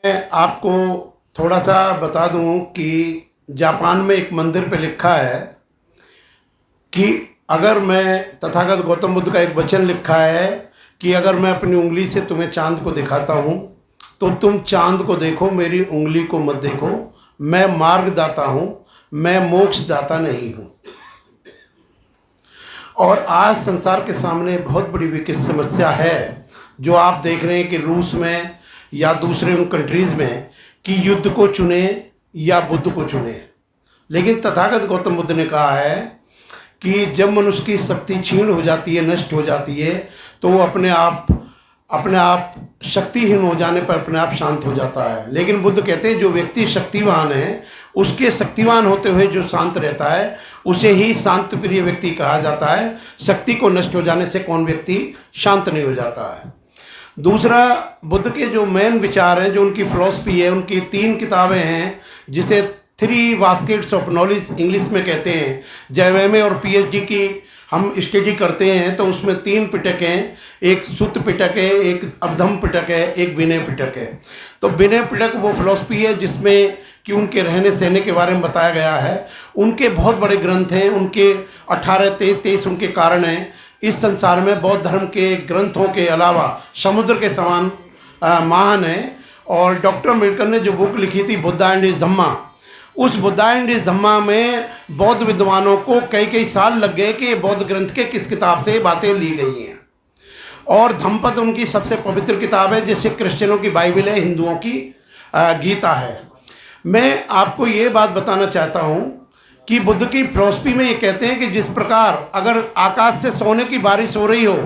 मैं आपको थोड़ा सा बता दूं कि जापान में एक मंदिर पे लिखा है कि अगर मैं तथागत गौतम बुद्ध का एक वचन लिखा है कि अगर मैं अपनी उंगली से तुम्हें चांद को दिखाता हूं तो तुम चांद को देखो, मेरी उंगली को मत देखो। मैं मार्गदाता हूं, मैं मोक्षदाता नहीं हूं। और आज संसार के सामने बहुत बड़ी विकट समस्या है जो आप देख रहे हैं कि रूस में या दूसरे उन कंट्रीज़ में कि युद्ध को चुने या बुद्ध को चुने। लेकिन तथागत गौतम बुद्ध ने कहा है कि जब मनुष्य की शक्ति क्षीण हो जाती है, नष्ट हो जाती है, तो वो अपने आप शक्तिहीन हो जाने पर अपने आप शांत हो जाता है। लेकिन बुद्ध कहते हैं जो व्यक्ति शक्तिवान है उसके शक्तिवान होते हुए जो शांत रहता है उसे ही शांत प्रिय व्यक्ति कहा जाता है। शक्ति को नष्ट हो जाने से कौन व्यक्ति शांत नहीं हो जाता है। दूसरा, बुद्ध के जो मेन विचार हैं, जो उनकी फिलॉसफी है, उनकी 3 किताबें हैं जिसे 3 बास्केट्स ऑफ नॉलेज इंग्लिश में कहते हैं। जब एमए और पीएचडी की हम स्टडी करते हैं तो उसमें 3 पिटक हैं, एक सुत्त पिटक है, एक अबधम पिटक है, एक विनय पिटक है। तो विनय पिटक वो फिलॉसफी है जिसमें कि उनके रहने सहने के बारे में बताया गया है। उनके बहुत बड़े ग्रंथ हैं, उनके 18-23 उनके कारण हैं। इस संसार में बौद्ध धर्म के ग्रंथों के अलावा समुद्र के समान महान है। और डॉक्टर अम्बेडकर ने जो बुक लिखी थी बुद्धा एंड हिज धम्मा, उस बुद्धा एंड हिज धम्मा में बौद्ध विद्वानों को कई साल लग गए कि बौद्ध ग्रंथ के किस किताब से बातें ली गई हैं। और धम्मपद उनकी सबसे पवित्र किताब है, जैसे क्रिश्चियनों की बाइबल है, हिंदुओं की गीता है। मैं आपको ये बात बताना चाहता हूँ कि बुद्ध की फिलॉसफी में ये कहते हैं कि जिस प्रकार अगर आकाश से सोने की बारिश हो रही हो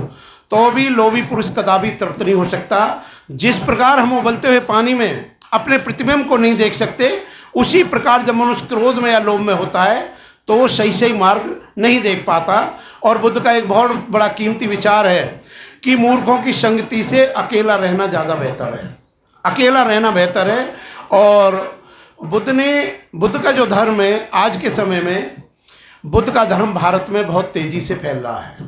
तो भी लोभी पुरुष कदापि तृप्त नहीं हो सकता, जिस प्रकार हम उबलते हुए पानी में अपने प्रतिबिंब को नहीं देख सकते, उसी प्रकार जब मनुष्य क्रोध में या लोभ में होता है तो वो सही मार्ग नहीं देख पाता। और बुद्ध का एक बहुत बड़ा कीमती विचार है कि मूर्खों की संगति से अकेला रहना ज़्यादा बेहतर है, अकेला रहना बेहतर है। और बुद्ध का जो धर्म है, आज के समय में बुद्ध का धर्म भारत में बहुत तेज़ी से फैल रहा है।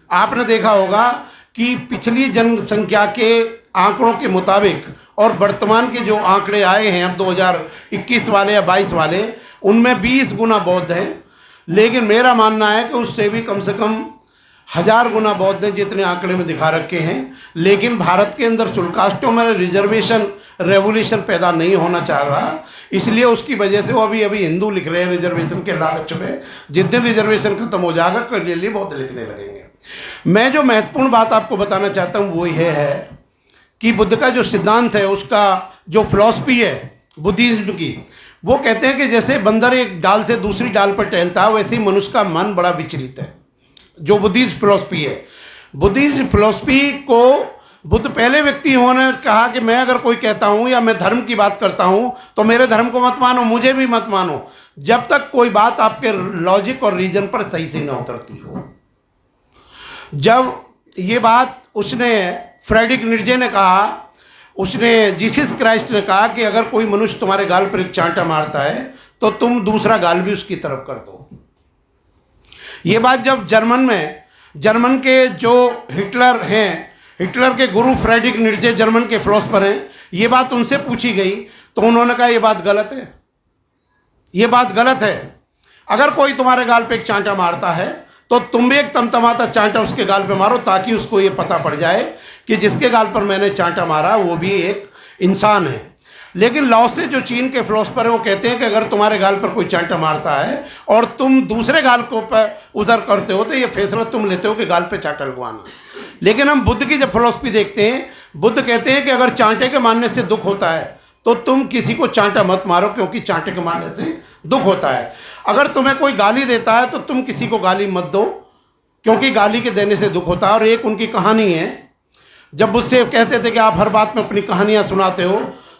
आपने देखा होगा कि पिछली जनसंख्या के आंकड़ों के मुताबिक और वर्तमान के जो आंकड़े आए हैं अब 2021 वाले या 22 वाले, उनमें 20 गुना बौद्ध हैं। लेकिन मेरा मानना है कि उससे भी कम से कम 1000 गुना बौद्ध हैं जितने आंकड़े में दिखा रखे हैं। लेकिन भारत के अंदर शुल्कास्टों में रिजर्वेशन रेवोल्यूशन पैदा नहीं होना चाह रहा, इसलिए उसकी वजह से वो अभी हिंदू लिख रहे हैं रिजर्वेशन के लालच में। जिस दिन रिजर्वेशन खत्म हो जाएगा क्लियरली बौद्ध लिखने लगेंगे। मैं जो महत्वपूर्ण बात आपको बताना चाहता हूँ वो ये है कि बुद्ध का जो सिद्धांत है, उसका जो फिलॉसफी है बुद्धिज्म की, वो कहते हैं कि जैसे बंदर एक डाल से दूसरी डाल पर टहलता है वैसे ही मनुष्य का मन बड़ा विचलित है। जो बुद्धिज्म फिलॉसफी है, बुद्धिज्म फिलॉसफी को बुद्ध पहले व्यक्ति होने कहा कि मैं अगर कोई कहता हूँ या मैं धर्म की बात करता हूँ तो मेरे धर्म को मत मानो, मुझे भी मत मानो, जब तक कोई बात आपके लॉजिक और रीजन पर सही से न उतरती हो। जब ये बात उसने फ्रेडरिक नीत्शे ने कहा, उसने जीसस क्राइस्ट ने कहा कि अगर कोई मनुष्य तुम्हारे गाल पर एक चांटा मारता है तो तुम दूसरा गाल भी उसकी तरफ कर दो। ये बात जब जर्मन के जो हिटलर हैं, हिटलर के गुरु फ्रेडरिक नीत्शे जर्मन के फिलोसफर हैं, ये बात उनसे पूछी गई तो उन्होंने कहा ये बात गलत है, ये बात गलत है। अगर कोई तुम्हारे गाल पे एक चांटा मारता है तो तुम भी एक तमतमाता चांटा उसके गाल पे मारो ताकि उसको ये पता पड़ जाए कि जिसके गाल पर मैंने चांटा मारा वो भी एक इंसान है। लेकिन लाओ से जो चीन के फिलोसफर हैं वो कहते हैं कि अगर तुम्हारे गाल पर कोई चांटा मारता है और तुम दूसरे गाल को पर उधर करते हो तो ये फैसला तुम लेते हो कि गाल पे चांटा लगवाना। लेकिन हम बुद्ध की जब फिलॉसफी देखते हैं, बुद्ध कहते हैं कि अगर चांटे के मारने से दुख होता है तो तुम किसी को चांटा मत मारो, क्योंकि चांटे के मारने से दुख होता है। अगर तुम्हें कोई गाली देता है तो तुम किसी को गाली मत दो, क्योंकि गाली के देने से दुख होता है। और एक उनकी कहानी है, जब उससे कहते थे कि आप हर बात में अपनी कहानियाँ सुनाते हो,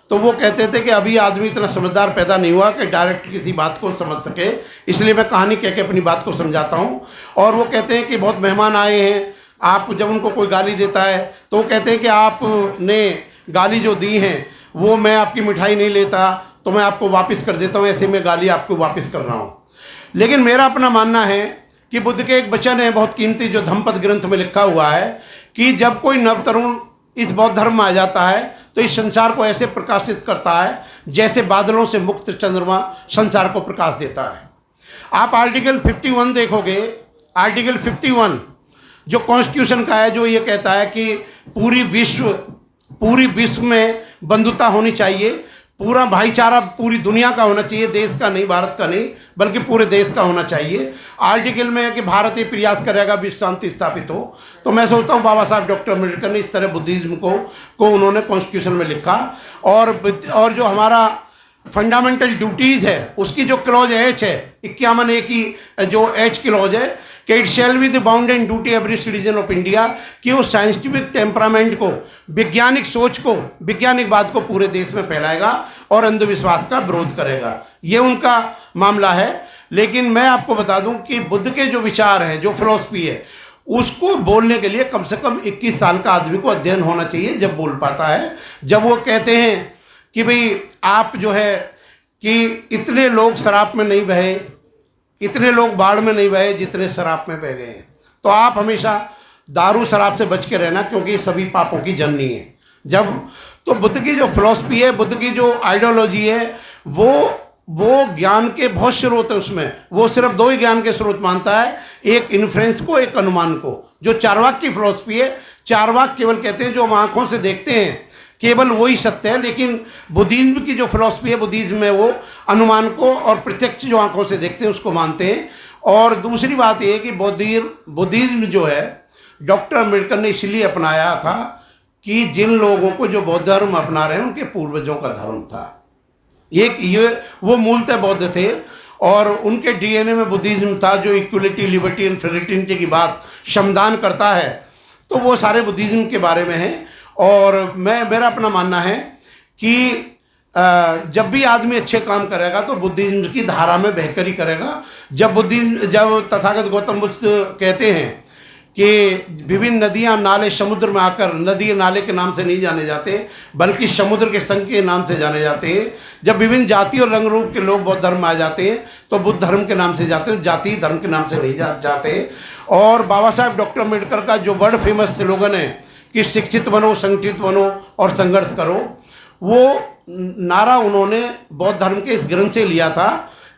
तो वो कहते थे कि अभी आदमी इतना समझदार पैदा नहीं हुआ कि डायरेक्ट किसी बात को समझ सके, इसलिए मैं कहानी कह के अपनी बात को समझाता हूँ। और वो कहते हैं कि बहुत मेहमान आए हैं, आप जब उनको कोई गाली देता है तो वो कहते हैं कि आपने गाली जो दी हैं वो मैं आपकी मिठाई नहीं लेता तो मैं आपको वापस कर देता हूँ, ऐसे मैं गाली आपको वापस कर रहा हूँ। लेकिन मेरा अपना मानना है कि बुद्ध के एक वचन है बहुत कीमती जो धम्मपद ग्रंथ में लिखा हुआ है कि जब कोई नवतरुण इस बौद्ध धर्म में आ जाता है तो इस संसार को ऐसे प्रकाशित करता है जैसे बादलों से मुक्त चंद्रमा संसार को प्रकाश देता है। आप आर्टिकल 51 देखोगे, आर्टिकल 51 जो कॉन्स्टिट्यूशन का है, जो ये कहता है कि पूरी विश्व में बंधुता होनी चाहिए, पूरा भाईचारा पूरी दुनिया का होना चाहिए, देश का नहीं, भारत का नहीं, बल्कि पूरे देश का होना चाहिए। आर्टिकल में है कि भारत ये प्रयास करेगा विश्व शांति स्थापित हो। तो मैं सोचता हूँ बाबा साहब डॉक्टर अम्बेडकर ने इस तरह बुद्धिज्म को उन्होंने कॉन्स्टिट्यूशन में लिखा। और जो हमारा फंडामेंटल ड्यूटीज़ है उसकी जो क्लॉज एच है 51A की जो एच क्लॉज है कि it shall be the bound and duty every citizen of India, कि वो साइंटिफिक टेम्परामेंट को, वैज्ञानिक सोच को, वैज्ञानिक बात को पूरे देश में फैलाएगा और अंधविश्वास का विरोध करेगा। ये उनका मामला है। लेकिन मैं आपको बता दूं कि बुद्ध के जो विचार हैं, जो फिलॉसफी है, उसको बोलने के लिए कम से कम 21 साल का आदमी को अध्ययन होना चाहिए, जब बोल पाता है। जब वो कहते हैं कि भाई आप जो है कि इतने लोग शराब में नहीं बहे, इतने लोग बाढ़ में नहीं बहे जितने शराब में बह गए हैं, तो आप हमेशा दारू शराब से बच के रहना, क्योंकि ये सभी पापों की जननी है। जब तो बुद्ध की जो फिलॉसफी है, बुद्ध की जो आइडियोलॉजी है, वो ज्ञान के बहुत स्रोत है उसमें। वो सिर्फ 2 ही ज्ञान के स्रोत मानता है, एक इन्फ्रेंस को, एक अनुमान को। जो चारवाक की फिलॉसफी है, चारवाक केवल कहते हैं जो हम आँखों से देखते हैं केवल वही सत्य है। लेकिन बुद्धिज्म की जो फिलॉसफी है, बुद्धिज्म में वो अनुमान को और प्रत्यक्ष जो आंखों से देखते हैं उसको मानते हैं। और दूसरी बात ये है कि बुद्धिज्म जो है डॉक्टर अम्बेडकर ने इसलिए अपनाया था कि जिन लोगों को जो बौद्ध धर्म अपना रहे हैं उनके पूर्वजों का धर्म था। ये वो मूलतः बौद्ध थे और उनके डीएनए में बुद्धिज्म था, जो इक्वलिटी, लिबर्टी एंड फ्रेटर्निटी की बात श्रमदान करता है। तो वो सारे बुद्धिज्म के बारे में है। और मेरा अपना मानना है कि जब भी आदमी अच्छे काम करेगा तो बुद्धिज्म की धारा में बहकर ही करेगा। जब तथागत गौतम बुद्ध कहते हैं कि विभिन्न नदियां नाले समुद्र में आकर, नदी नाले के नाम से नहीं जाने जाते बल्कि समुद्र के संग के नाम से जाने जाते हैं। जब विभिन्न जाति और रंग रूप के लोग बौद्ध धर्म में आ जाते हैं तो बुद्ध धर्म के नाम से जाते हैं, जाति धर्म के नाम से नहीं जाते। और बाबा साहब डॉक्टर अम्बेडकर का जो वर्ल्ड फेमस स्लोगन है कि शिक्षित बनो, संगठित बनो और संघर्ष करो, वो नारा उन्होंने बौद्ध धर्म के इस ग्रंथ से लिया था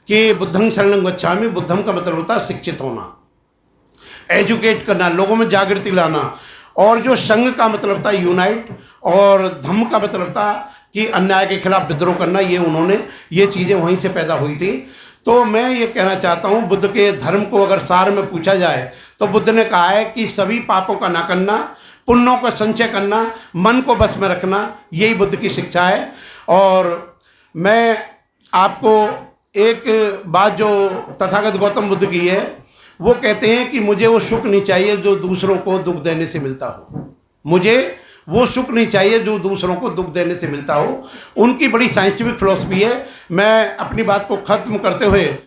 कि बुद्धं शरणं गच्छामि। बुद्धम का मतलब होता है शिक्षित होना, एजुकेट करना, लोगों में जागृति लाना। और जो संघ का मतलब था यूनाइट, और धम्म का मतलब था कि अन्याय के खिलाफ विद्रोह करना। ये चीज़ें वहीं से पैदा हुई थी। तो मैं ये कहना चाहता हूँ, बुद्ध के धर्म को अगर सार में पूछा जाए तो बुद्ध ने कहा है कि सभी पापों का ना करना, पुण्यों का संचय करना, मन को बस में रखना, यही बुद्ध की शिक्षा है। और मैं आपको एक बात जो तथागत गौतम बुद्ध की है, वो कहते हैं कि मुझे वो सुख नहीं चाहिए जो दूसरों को दुख देने से मिलता हो। मुझे वो सुख नहीं चाहिए जो दूसरों को दुख देने से मिलता हो। उनकी बड़ी साइंटिफिक फिलॉसफी है। मैं अपनी बात को ख़त्म करते हुए